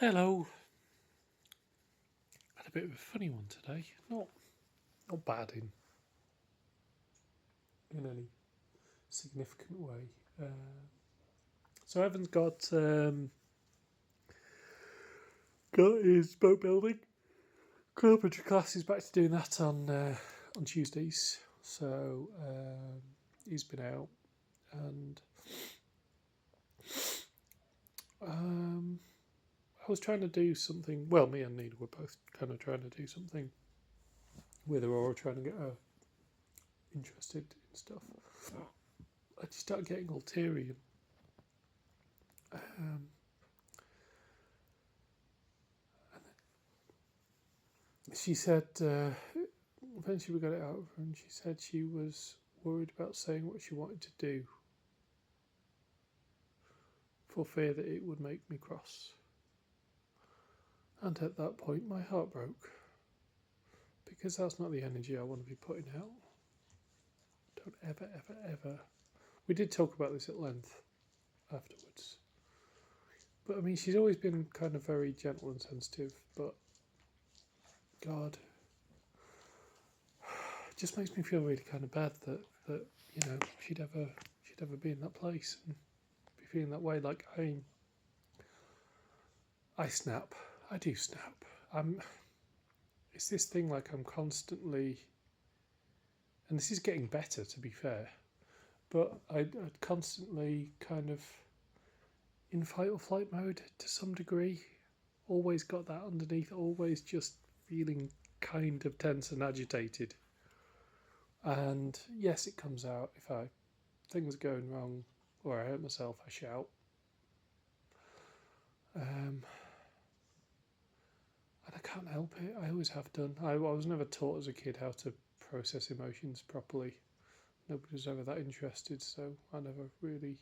Hello. Had a bit of a funny one today. Not bad in any significant way. So Evan's got his boat building carpentry class. He's back to doing that on Tuesdays. So he's been out and um, I was trying to do something. Well, me and Nina were both kind of trying to do something with Aurora, trying to get her interested in stuff. I just started getting all teary. Um, she said eventually we got it out of her, and she said she was worried about saying what she wanted to do for fear that it would make me cross. And at that point, my heart broke because that's not the energy I want to be putting out. Don't ever. We did talk about this at length afterwards. But I mean, she's always been kind of very gentle and sensitive, but God, it just makes me feel really kind of bad that she'd ever be in that place and be feeling that way. Like I snap. I do snap. It's this thing like I'm constantly, and this is getting better to be fair, but I'd constantly kind of in fight or flight mode to some degree. Always got that underneath. Always just feeling kind of tense and agitated. And yes, it comes out if things are going wrong or I hurt myself. I shout. Um, and I can't help it. I always have done. I was never taught as a kid how to process emotions properly. Nobody was ever that interested, so I never really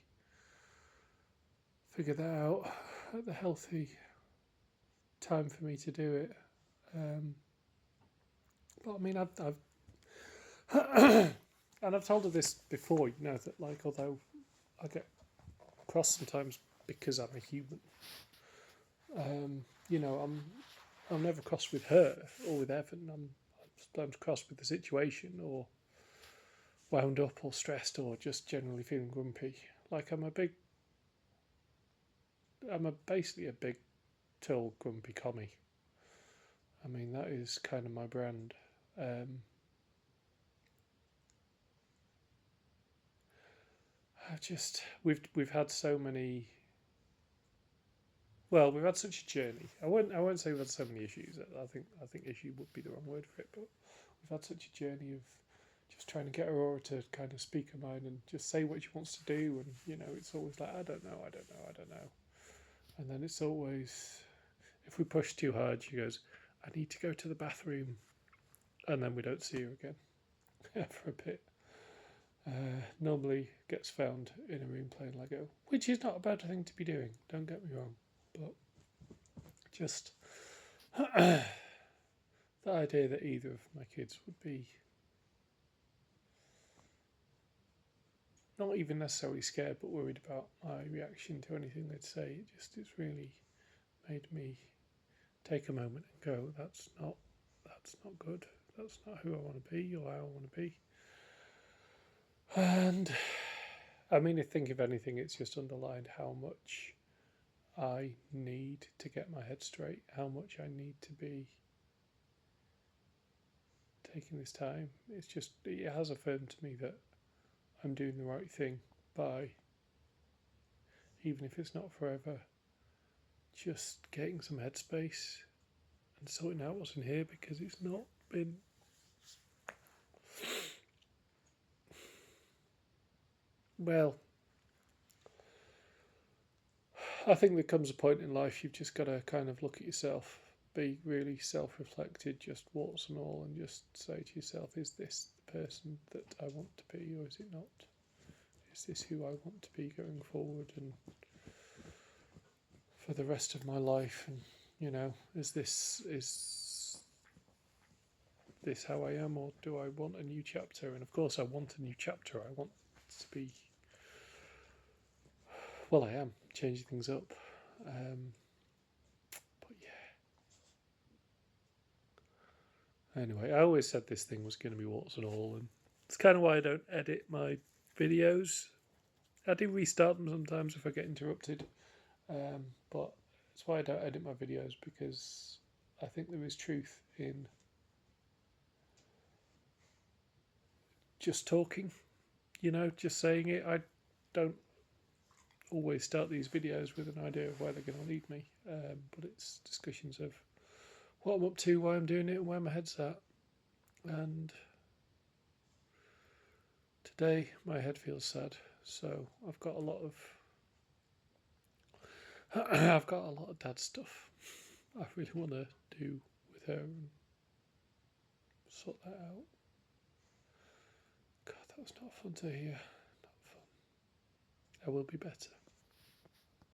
figured that out at the healthy time for me to do it. But I mean, I've and I've told her this before. That like although I get cross sometimes because I'm a human. I'm never cross with her or with Evan. I'm sometimes cross with the situation or wound up or stressed or just generally feeling grumpy. Like basically a big, tall, grumpy commie. I mean, that is kind of my brand. We've had so many. Well, we've had such a journey. I won't say we've had so many issues. I think issue would be the wrong word for it, but we've had such a journey of just trying to get Aurora to kind of speak her mind and just say what she wants to do, and it's always like I don't know, and then it's always if we push too hard, she goes, I need to go to the bathroom, and then we don't see her again for a bit. Normally gets found in a room playing Lego, which is not a bad thing to be doing. Don't get me wrong, but just the idea that either of my kids would be not even necessarily scared, but worried about my reaction to anything they'd say, it's really made me take a moment and go, that's not good. That's not who I want to be or how I want to be. And I mean, I think if anything, it's just underlined how much I need to get my head straight, how much I need to be taking this time. It has affirmed to me that I'm doing the right thing by, even if it's not forever, just getting some headspace and sorting out what's in here because it's not been. Well, I think there comes a point in life you've just got to kind of look at yourself, be really self-reflected, just warts and all, and just say to yourself, is this the person that I want to be or is it not? Is this who I want to be going forward and for the rest of my life? And is this how I am, or do I want a new chapter? And of course I want a new chapter. I want to be, well, I am changing things up. Anyway, I always said this thing was going to be warts and all, and it's kind of why I don't edit my videos. I do restart them sometimes if I get interrupted, but that's why I don't edit my videos, because I think there is truth in just talking, just saying it. I don't always start these videos with an idea of where they're going to lead me, but it's discussions of what I'm up to, why I'm doing it, and where my head's at. And today my head feels sad, so I've got a lot of dad stuff I really want to do with her and sort that out. God, that was not fun to hear. Not fun. I will be better.